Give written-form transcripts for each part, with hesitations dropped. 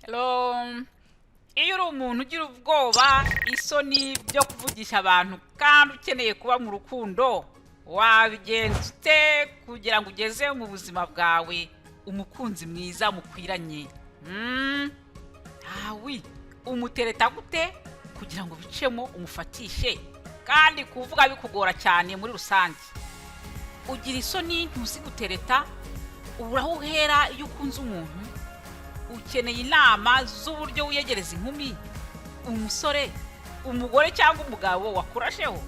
Hello. Iyo uri umuntu ugira ubwoba, isoni byo kuvugisha abantu kandi ukeneye kuba mu rukundo, wabigenza ute kugira ngo ugeze mu buzima bwawe umukunzi mwiza mukwiranye? Umutereta gute kugira ngo bicemo umufatishe kandi kuvuga bikugora cyane muri rusange? Ugira isoni ntuzi gutereta, uburaho uhera iyo ukunze umuntu. Ukeneye inama z'uburyo wiyegereza inkumi, umusore, umugore cyangwa umugabo wakurasheho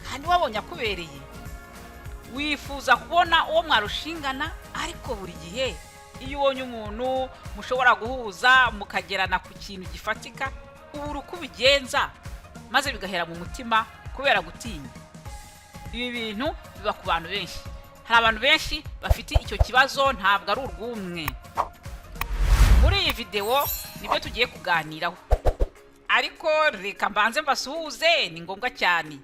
kandi wabonye akubereye. Wifuza kubona uwo mwarushingana, ariko buri gihe iyo ubonye umuntu mushobora guhuza mukagerana ku kintu gifatika, ubura uko ubigenza maze bigahera mu mutima kubera gutinya. Ibi bintu biba ku bantu benshi. Hari abantu benshi bafite icyo kibazo, ntabwo ari urw'umwe. Muri iyi video nibyo tugiye kuganiraho, ariko reka mbanze mbasuhuze, ni ngombwa cyane.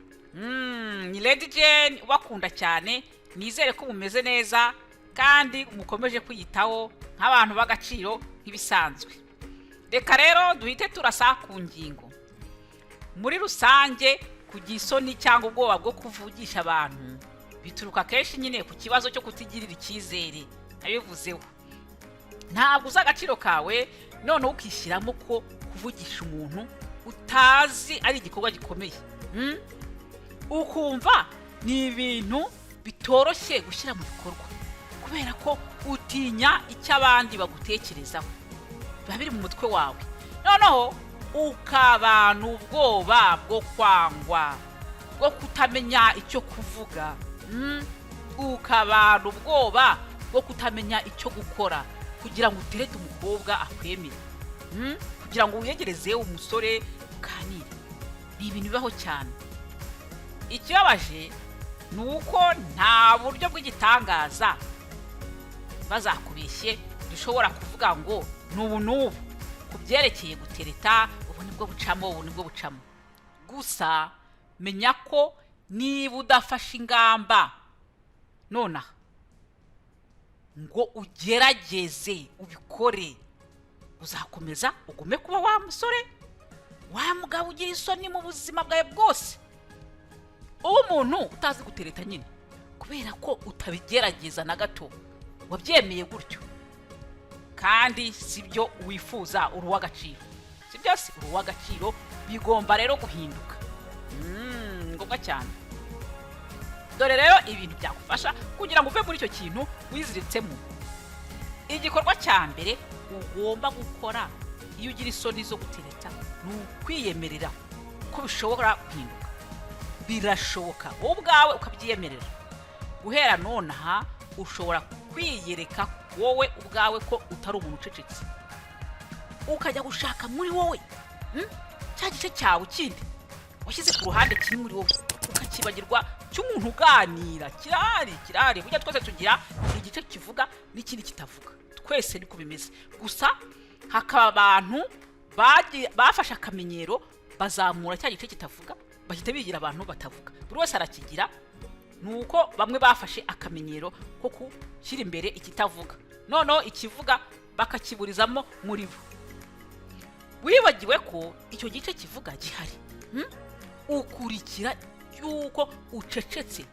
Ni Lady Jane ubakunda cyane, nizere ko mumeze neza kandi mukomeje kwiyitaho nk'abantu b'agaciro nk'ibisanzwe. Reka rero duhite turasa ku ngingo. Muri rusange, kugira isoni cyangwa ubwoba bwo kuvugisha abantu bituruka kenshi nyine ku kibazo cyo kutigirira icyizere. Nabivuzeho, ntabwo uzi agaciro kawe, none ukishyiramo ko kuvugisha umuntu utazi ari igikorwa gikomeye. Ukumva ni ibintu bitoroshye gushyira mu bikorwa kubera ko utinya icyo abandi bagutekerezaho, biba biri mu mutwe wawe. Noneho ukabana ubwoba bwo kwangwa, bwo kutamenya icyo kuvuga. Ukabana ubwoba bwo kutamenya icyo gukora kugira ngo uterete umukobwa akwemere, kugira ngo wiyegereze umusore ukanire. Ni ibintu bibaho cyane. Ikibabaje ni uko nta buryo bw'igitangaza bazakubeshye dushobora kuvuga ngo n'ubu n'ubu ku byerekeye gutereta, ubu nibwo bucamo, ubu nibwo bucamo. Gusa menya ko niba udafashe ingamba nonaha ngo ugerageze ubikore, uzakomeza ugume kuba wa musore, wa mugabo ugira isoni mu buzima bwawe bwose. Umuntu utazi gutereta nyine kubera ko utabigerageza na gato, wabyemeye gutyo kandi sibyo wifuza. Uri uw'agaciro, si byose uri uw'agaciro, bigomba rero guhinduka. Ngombwa cyane. Dore rero ibintu byagufasha kugira ngo uve muri icyo kintu wiziritsemo. Igikorwa cya mbere ugomba gukora iyo ugira isoni zo gutereta ni ukwiyemerera ko bishobora guhinduka. Birashoboka, wowe ubwawe ukabyiyemerera. Guhera nonaha ushobora kwiyereka wowe ubwawe ko utari umuntu ucecetse, ukajya gushaka muri wowe cya gice cyawe kindi washyize ku ruhande kiri muri wowe, ukakibagirwa cy'umuntu uganira. Kirahari. Burya twese tugira igice kivuga n'ikindi kitavuga, twese niko bimeze. Gusa hakaba abantu bafashe akamenyero, bazamura cya gice kitavuga, bahita bigira abantu batavuga. Buri wese arakigira. Nuko bamwe bafashe akamenyero ko gushyira imbere ikitavuga, noneho ikivuga bakakiburizamo muri bo. Wibagiwe ko icyo gice kivuga gihari. Ukurikira yuko ucecetse.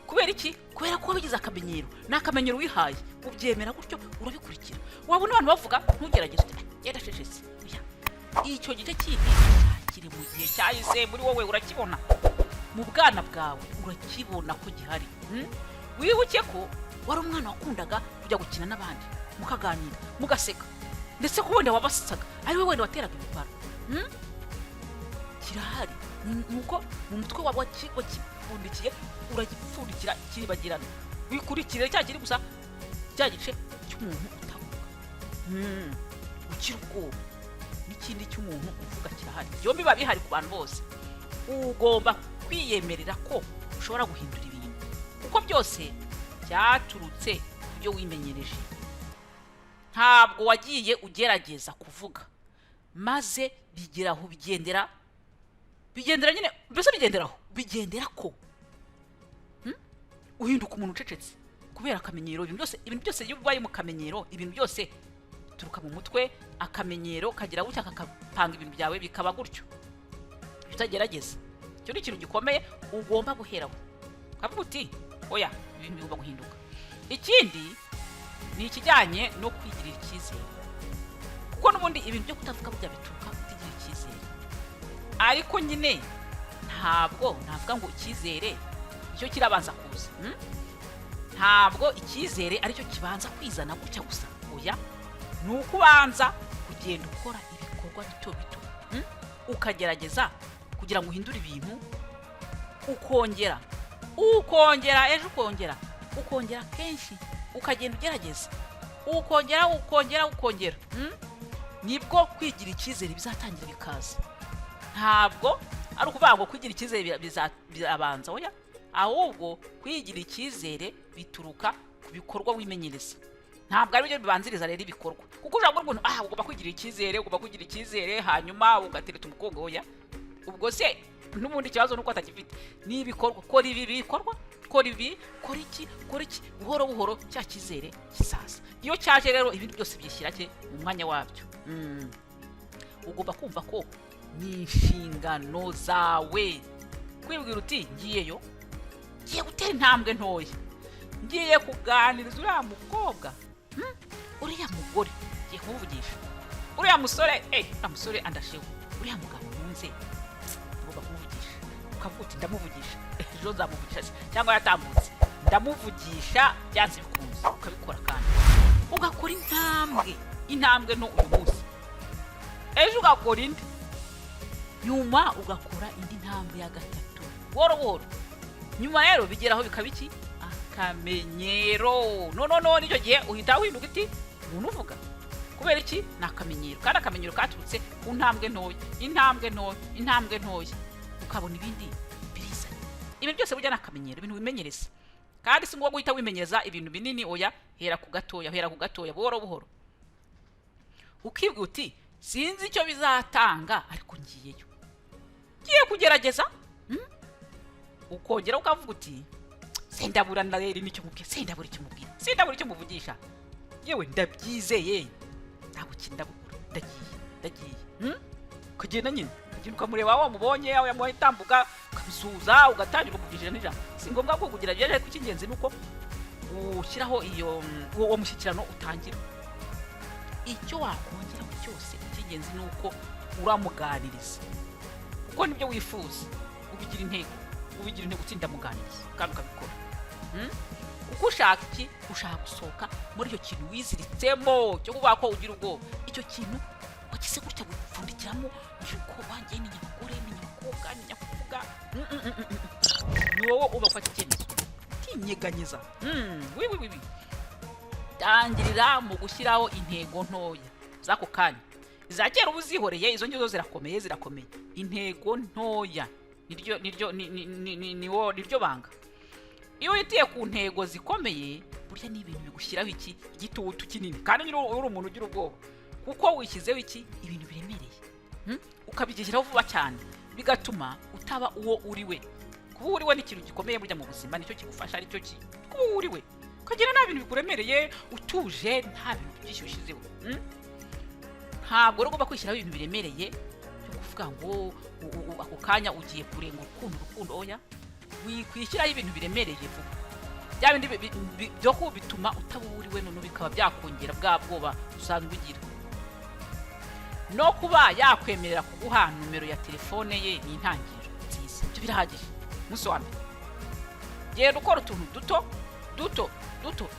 Kubera iki? Kubera ko wabigize akamenyero. Ni akamenyero wihaye, ubyemera gutyo, urabikurikira. Wabona abantu bavuga, ntugerageze yenda cecetse. Icyo gice kindi kiri mu gihe cyahise muri wowe, urakibona mu bwana bwawe, urakibona ko gihari. Wibuke ko wari umwana wakundaga kujya gukina n'abandi, mukaganira, mugaseka, ndetse ko wenda wabasaga ari we wenda wateraga ibipara. Kirahari. Nuko mu mutwe wawe wakipfundikiye, uragipfundikira kiribagirana. Wikurikire cya kiri gusa cya gice cy'umuntu utavuga. Ukira ubwoba n'ikindi cy'umuntu uvuga kirahari. Byombi biba bihari ku bantu bose. Ugomba kwiyemerera ko ushobora guhindura ibintu, kuko byose byaturutse ku byo wimenyereje. Ntabwo wagiye ugerageza kuvuga maze bigeraho bigendera nyine, mbese bigendera ko uhinduka umuntu ucecetse kubera akamenyero. Ibintu byose iyo ubaye mu kamenyero, ibintu byose bituruka mu mutwe, akamenyero kagira gutya kakapanga ibintu byawe bikaba gutyo. Utagerageza, cyo ni ikintu gikomeye ugomba guheraho. Kavuga uti oya, ibintu bigomba guhinduka. Ikindi ni ikijyanye no kwigirira icyizere, kuko n'ubundi ibintu byo kutavuga burya bituruka kutigirira icyizere. Ariko nyine ntabwo navuga ngo icyizere icyo kirabanza kuza, ntabwo icyizere aricyo kibanza kwizana gutya gusa. Oya, ni ukubanza kugenda ukora ibikorwa bito bito, ukagerageza kugira ngo uhindure ibintu, ukongera ejo ukongera kenshi, ukagenda ugerageza ukongera, nibwo kwigira icyizere bizatangira bikaza. Ntabwo ari ukuvuga ngo kwigira icyizere bizabanza, oya, ahubwo kwigira icyizere bituruka ku bikorwa wimenyereza. Ntabwo ari byo bibanziriza rero ibikorwa, kuko ujambo rw'umuntu ugomba kwigira icyizere hanyuma ugatereta umukobwa. Oya, ubwo se n'ubundi kibazo nuko atakifite. Ni ibikorwa, kora ibi, kora iki, buhoro buhoro cya cyizere kizaza. Iyo cyaje rero ibindi byose byishyira mu mwanya wabyo. Ugomba kumva ko ni inshingano zawe kwibwira uti ngiye gutera intambwe ntoya, ngiye kuganiriza uriya mukobwa, uriya mugore ngiye kumuvugisha, uriya musore andasheho, uriya mugabo nkunze ugomba kumuvugisha. Ukavuga uti ndamuvugisha, ejo nzamuvugisha cyangwa yatambutse, ndamuvugisha byanze bikunze. Ukabikora kandi ugakora intambwe no uyu munsi, ejo ugakora indi, nyuma ugakora indi ntambwe ya gatatu buhoro buhoro. Nyuma rero bigeraho bikaba iki? Akamenyero. No nicyo gihe uhita winuka iti umuntu uvuga. Kubera iki? Ni akamenyero, kandi akamenyero katurutse ku intambwe ntoya, ukabona ibindi birizana. Ibi byose burya ni akamenyero, ibintu wimenyereza. Kandi si ngombwa guhita wimenyereza ibintu binini, oya, hera ku gatoya buhoro buhoro. Ukibwira uti sinzi icyo bizatanga, ariko ngiye kugerageza. Ukongera ukavuga uti sendabura rero nicyo mubwira, sendabura icyo muvugisha, yewe ndabyizeye, ntabwo kindabura, ndagiye. Kugenda nyine ukamureba wamubonye, yamuhaye itambuka, ukabisuhuza, ugatangira kumuvugishira n'ijambo. Si ngombwa ko kugira byeje, ariko icy'ingenzi nuko ushyiraho uwo mushyikirano utangira. Icyo wakongeraho cyose, icy'ingenzi nuko uramuganiriza, kuko nibyo wifuza. Ubigira intego utsinda muganiriza, kandi ukabikora. Kuko ushaka iki? Ushaka gusohoka muri icyo kintu wiziritsemo cyo kuvuga ko ugira ubwoba. Icyo kintu wagize gutya gupfundikiramo yuko wanjye ni nyakuri, ni nyakobwa, ni nyakuvuga, ni wowe ubafata icyemezo utinyeganyeza. Tangirira mu gushyiraho intego ntoya z'ako kanya. Iza kera uba uzihoreye, izo ngizo zirakomeye. Intego ntoya niryo banga. Iyo witiye ku ntego zikomeye, burya ni ibintu bigushyiraho igitutu kinini, kandi nyine uri umuntu ugira ubwoba, kuko wishyizeho ibintu biremereye, ukabigishyiraho vuba cyane, bigatuma utaba uwo uri we. Kuba uri we ni ikintu gikomeye burya mu buzima, nicyo kigufasha, aricyo kuba uri we, ukagira nta bintu bikuremereye, utuje, nta bintu byinshi ushyizeho. Ntabwo uri ugomba kwishyiraho ibintu biremereye byo kuvuga ngo ako kanya ugiye kurenga urukundo. Oya, wikwishyiraho ibintu biremereye vuba, bya bindi byo bituma utaba uri we, none bikaba byakongera bwa bwoba usanzwe ugira. No kuba yakwemerera kuguha numero ya telefone ye ni intangiriro nziza, ibyo birahagije. Umunsi wa mbere genda ukora utuntu duto,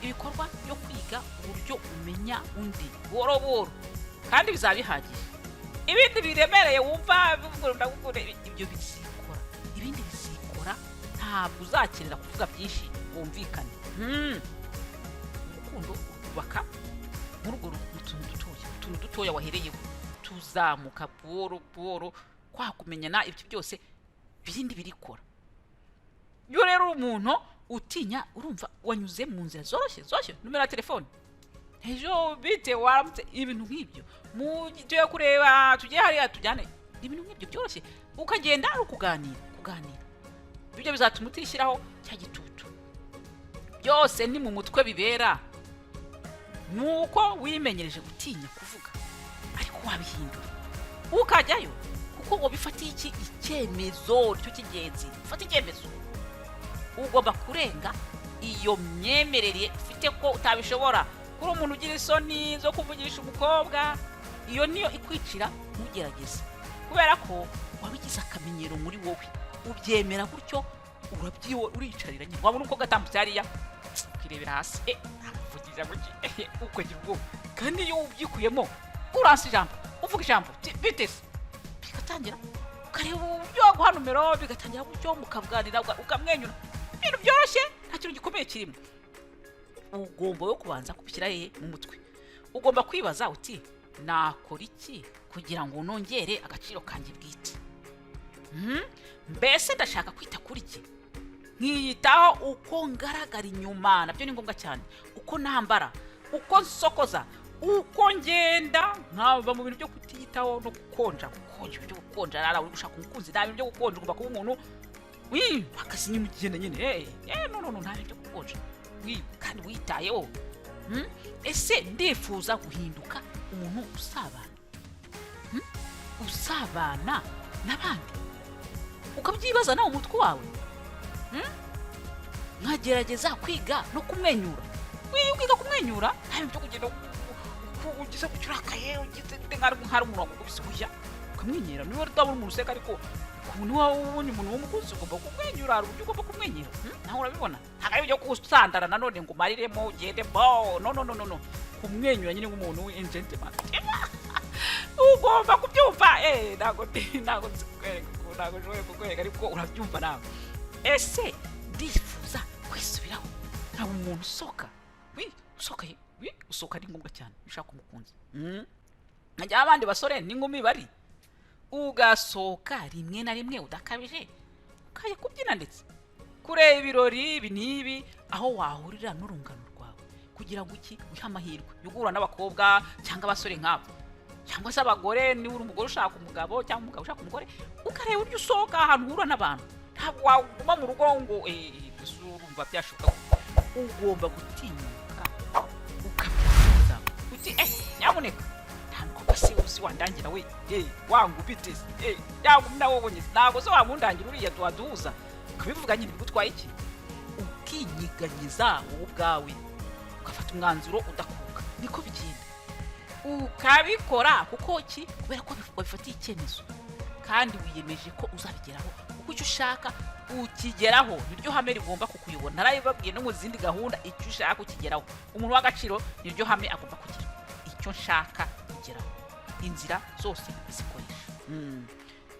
ibikorwa byo kwiga uburyo umenya undi buhoro buhoro, kandi bizaba bihagije. Ibindi biremereye wumva ndagukunda, ibyo bizikora, ibindi bizikora. Ntabwo uzakenera kuvuga byinshi wumvikane. Urukundo urubaka muri urwo utuntu dutoya wahereyeho, tuzamuka buhoro buhoro, kwakumenyana ibyo byose bindi birikora. Iyo rero umuntu utinya, urumva wanyuze mu nzira zoroshye, numero ya telefone, ejo bite waramutse, ibintu nk'ibyo, tujye kureba, tujye hariya tujyane, ibintu nk'ibyo byoroshye, ukagenda ari kuganira. Ibyo bizatuma utishyiraho cya gitutu. Byose ni mu mutwe bibera, nuko wimenyereje gutinya kuvuga ariko wabihindura ukajyayo kuko ngo bifatiye icyemezo cyo kigenzi. Ufata icyemezo, ugomba kurenga iyo myemerere ufite ko utabishobora. Kuri umuntu ugira isoni zo kuvugisha umukobwa, iyo niyo ikwicira mugerageza, kubera ko wabigize akamenyero muri wowe, ubyemera gutyo, uricarira nyine. Wabona uko gatambutse hariya ukirebera hasi, uvugisha muki ukagira ubwoba. Kandi iyo ubyikuyemo uransa ijambo, uvuga ijambo bitese, bigatangira ukareba uburyo waguha numero, bigatangira gutyo mukavuganira ukamwenyura, ibintu byoroshye, nta kintu gikomeye kirimo. Ugomba yo kubanza kubishyira mu mutwe. Ugomba kwibaza uti nakora iki kugira ngo nongere agaciro kanjye bwite. Mbese ndashaka kwita kuri iki, nkiyitaho uko ngaragara inyuma, nabyo ni ngombwa cyane. Uko nambara, uko nsokoza, uko ngenda, nkaba mu bintu byo kutiyitaho no gukonja ibyo gukonja. Rara uri gushaka umukunzi, nta bintu byo gukonja. Ugomba kuba umuntu akazinya umugenda nyine. No nta bintu byo gukonja, kandi witayeho. Ese ndifuza guhinduka umuntu usabana n'abandi, ukabyibaza nawe umutwe wawe. Nkagerageza kwiga no kumwenyura. Wiga kumwenyura, nta bintu byo kugenda ugize gucurakaye, ugize nk'ari umuntu wagukubise gushya ukamwenyura. Niba utabona umuntu useka, ariko niba ubonye umuntu w'umukunzi ugomba kumwenyura. Hari uburyo ugomba kumwenyura, nawe urabibona. Ntabwo ari ibyo gusandara nanone ngo umariremo ugende no. Kumwenyura nyine nk'umuntu w'ingentleman ugomba kubyumva. Ntabwo nshoboye kukwereka, ariko urabyumva nawe. Ese ndifuza kwisubiraho, ntabwo umuntu usohoka usohoka ni ngombwa cyane ushaka umukunzi. Najya abandi basore n'inkumi bari, ugasohoka rimwe na rimwe udakabije, ukajya kubyina ndetse kureba ibirori ibi n'ibi, aho wahurira n'urungano rwawe, kugira ngo wihe amahirwe yo guhura n'abakobwa cyangwa abasore nk'abo, cyangwa se abagore. Niba uri umugore ushaka umugabo cyangwa umugabo ushaka umugore, ukareba uburyo usohoka ahantu uhura n'abantu. Ntabwo waguma mu rugo ngo urumva byashoboka. Ugomba gutinyuka ukabyiza uti nyamuneka nta mukobwa si wandangira we, wangu biteze, yangu nawe ubonye, ntabwo se wamundangira uriya duhuza. Ukabivuga nyine bigutwaye iki? Ukinyiganyiza wowe ubwawe, ugafata umwanzuro udakuka. Niko bigenda, ukabikora kuko kubera ko wabifatiye icyemezo kandi wiyemeje ko uzabigeraho. Kuko icyo ushaka ukigeraho, niryo hame rigomba kukuyobora. Narabibabwiye no mu zindi gahunda, icyo ushaka ukigeraho. Umuntu w'agaciro niryo hame agomba kugira, icyo nshaka kugeraho. Inzira zose zikoresha.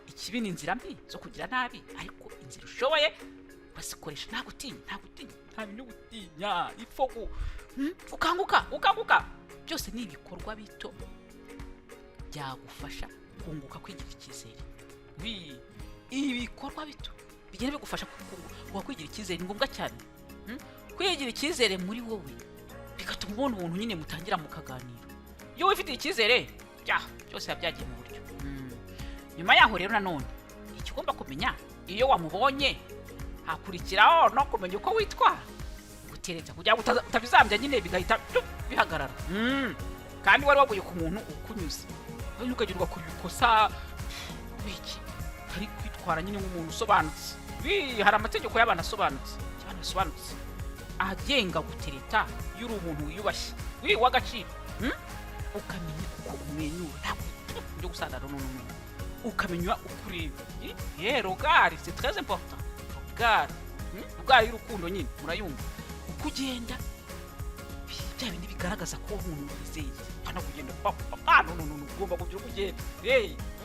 Ikibi ni inzira mbi zo kugira nabi, ariko inzira ushoboye bazikoresha. Nta gutinya, nta bintu gutinya. Ifogu ukanguka. Byose ni ibikorwa bito byagufasha kunguka kwigira icyizere. Ibikorwa bito bigenda bigufasha kwigira icyizere. Ni ngombwa cyane kwigira icyizere muri wowe, bigatuma ubona umuntu nyine mutangira mukaganira. Iyo wifitiye icyizere, byose byagiye mu buryo. Nyuma yaho rero nanone ikigomba kumenya, iyo wamubonye hakurikiraho no kumenya uko witwara, gutereta kugira ngo utabizambya nyine bigahita bihagarara. Kandi wari waguye ku muntu ukunyuze, ukagirwa kubikosa wiki, ari kwitwara nyine nk'umuntu usobanutse. Hari amategeko y'abantu asobanutse agenga gutereta. Yuri umuntu wiyubashye w'agaciro, ukamenya uko umwenyura, ntabwo byo gusandara n'umuntu. Ukamenya ukureba. Regard, c'est très important. Regard y'urukundo nyine murayumva. Uko ugenda bya bindi bigaragaza ko umuntu wizeye, hano kugenda ugomba kugira uko ugenda.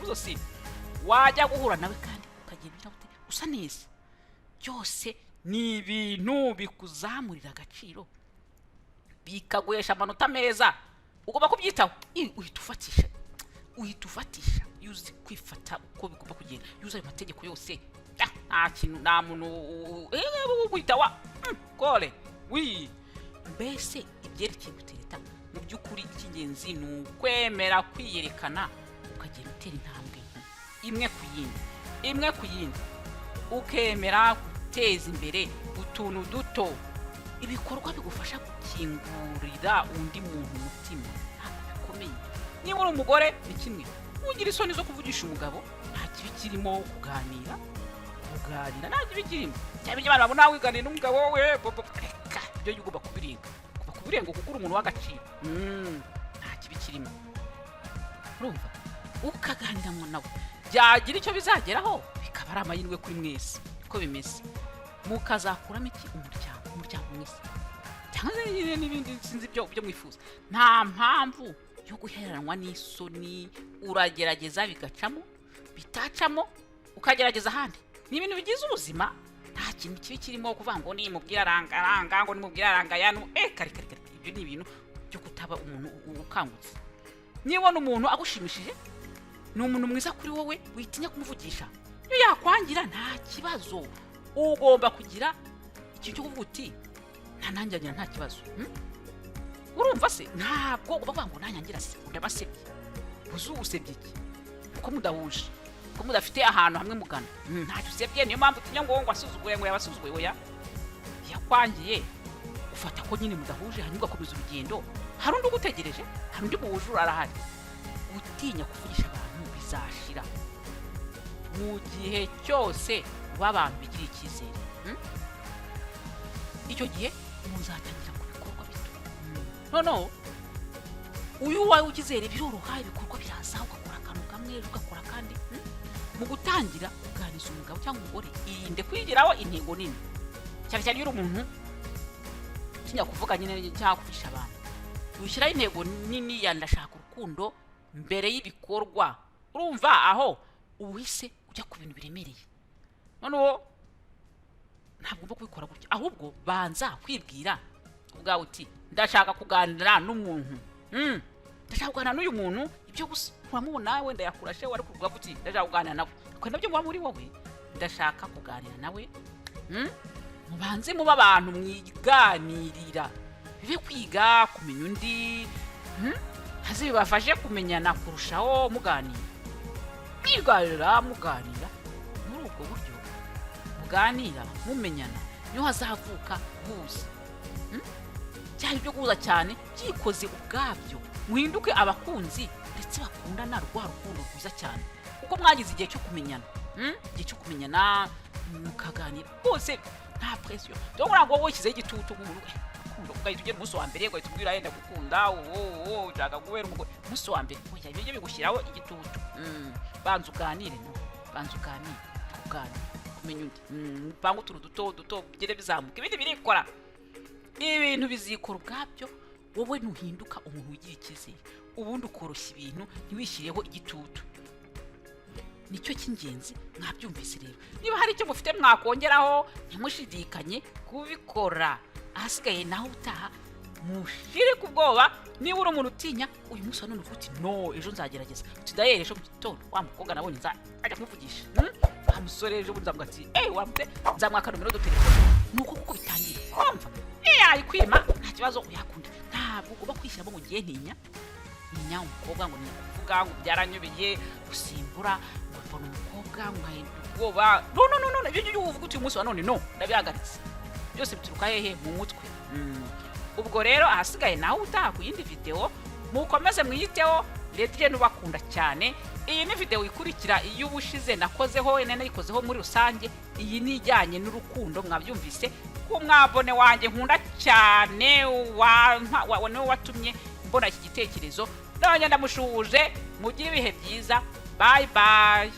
Uzo si wajya guhura nawe kandi ukagenda usa neza. Byose ni ibintu bikuzamurira agaciro, bikaguhesha amanota meza. Ugomba kubyitaho. Uhita ufatisha, yuzi kwifata uko bigomba kugenda, yuza ayo mategeko yose. Nta kintu, nta muntu uhita kore. Mbese ibyerekeye gutereta, mu by'ukuri icy'ingenzi ni ukwemera kwiyerekana, ukagenda utera intambwe imwe ku yindi, ukemera guteza imbere utuntu duto ibikorwa bigufasha gukingurira undi muntu umutima bikomeye. Niba uri umugore ni kimwe, ugira isoni zo kuvugisha umugabo, nta kibi kirimo kuganira nta kibi kirimo. Cyane abantu babona wiganira n'umugabo we ibyo ugomba kubirenga kuko uri umuntu w'agaciro. Nta kibi kirimo, urumva, ukaganira mu nawe byagira icyo bizageraho, bikaba ari amahirwe kuri mwese. Uko bimeze mukazakuramo iki? umuryango mwese, cyangwa n'ibindi sinzi byo mwifuza. Nta mpamvu yo guheranwa n'isoni. Uragerageza bigacamo, bitacamo ukagerageza ahandi. Ni ibintu bigize ubuzima, nta kintu kibi kirimo kuvuga ngo ni mubwira aranga ngo ni mubwira aranga yanu kare. Ibyo ni ibintu byo kutaba umuntu ukangutse. Nibona umuntu agushimishije, ni umuntu mwiza kuri wowe, witinya kumuvugisha. Iyo yakwangira nta kibazo, ugomba kugira ikintu cyo kuvuga uti ntanangira nta kibazo. Urumva se, ntabwo ubavuga ngo nanyangira se ndabasebye. Uzusebye iki? Uko mudahuje, uko mudafite ahantu hamwe mugana, ntacyo usebye. Niyo mpamvu utinya ngo asuzugure, ngo yabasuzuguye. Oya, yakwangiye ufata ko nyine mudahuje, hanyuma ugakomeza urugendo. Hari undi ugutegereje, hari undi muwujura arahari. Utinya kuvugisha abantu bizashira mu gihe cyose abantu bigira icyizere. Icyo gihe muzatangira ku bikorwa bito. No uyu wawe ukizere biroroha, ibikorwa biraza, ugakora akantu kamwe ugakora kandi. Mu gutangira uganiriza umugabo cyangwa umugore, irinde kwigiraho intego nini, cyane cyane iyo uri umuntu utinya kuvuga nyine cyangwa kuvugisha abantu. Ushyiraho intego nini ya ndashaka urukundo mbere y'ibikorwa. Urumva aho uwise ujya ku bintu biremereye. Noneho ntabwo ugomba kubikora gutya, ahubwo banza kwibwira ubwawe uti ndashaka kuganira n'umuntu. Ndashaka kuganira n'uyu muntu, ibyo gusa uramubona wenda yakurashe, wari kuvuga uti ndashaka kuganira nawe, ko nabyo muba muri wowe. Ndashaka kuganira nawe. Mubanze muba abantu mwiganirira, bibe kwiga kumenya undi, haze bibafashe kumenyana kurushaho muganira. Muganira muri ubwo buryo, muganira mumenyana, niho hazavuka guhuza. Cyane ibyo guhuza cyane byikoze ubwabyo, muhinduke abakunzi ndetse bakundana, rwa rukundo rwiza cyane, kuko mwagize igihe cyo kumenyana. Igihe cyo kumenyana mukaganira bose nta pressure. Dore ngo wowe ushyizeho igitutu nk'umuntu ugahita ugera umunsi wa mbere ugahita ubwira yenda gukunda, ushaka guhera umugore umunsi wa mbere. Oya, ibyo bigushyiraho igitutu. Banza uganire kumenya undi. Banga utuntu duto bigere bizamuka, ibindi birikora. Ibintu bizikora ubwabyo, wowe ntuhinduka umuntu ugira icyizere, ubundi ukoroshya ibintu, ntiwishyiriyeho igitutu. Nicyo cy'ingenzi. Mwabyumvise rero. Niba hari icyo mufite mwakongeraho, ntimushidikanye kubikora. Ahasigaye naho utaha mushire ku bwoba. Niba uri umuntu utinya, uyu munsi none uvuga uti no, ejo nzagerageza. Tudayere ejo mu gitondo wa mukobwa nabonye nzajya kumuvugisha. Wa musore ejo nzamuga ati wamute nzamwaka nomero do telefone. Nuko kuko bitangira. Umva, ari kwima nta kibazo uyakunda. Ntabwo ugomba kwishyiramo ngo ngiye ntinya umukobwa ngo kuvuga ngo byaranyobeye gusimbura ngo mbona umukobwa nkahinda ubwoba. No, ibyo uvuga uti uyu munsi wa none no, ndabihagaritse. Byose bituruka hehe? Mu mutwe. Ubwo rero ahasigaye nawe utaha ku yindi video, mukomeze mwiyiteho. Redje nubakunda cyane. Iyi ni video ikurikira iyo ubushize nakozeho, nayikozeho muri rusange. Iyi ni ijyanye n'urukundo, mwabyumvise ko mwabone wanjye nkunda cyane, niwe watumye mbona iki gitekerezo. None ndamushuhuje, mugire ibihe byiza. Bye.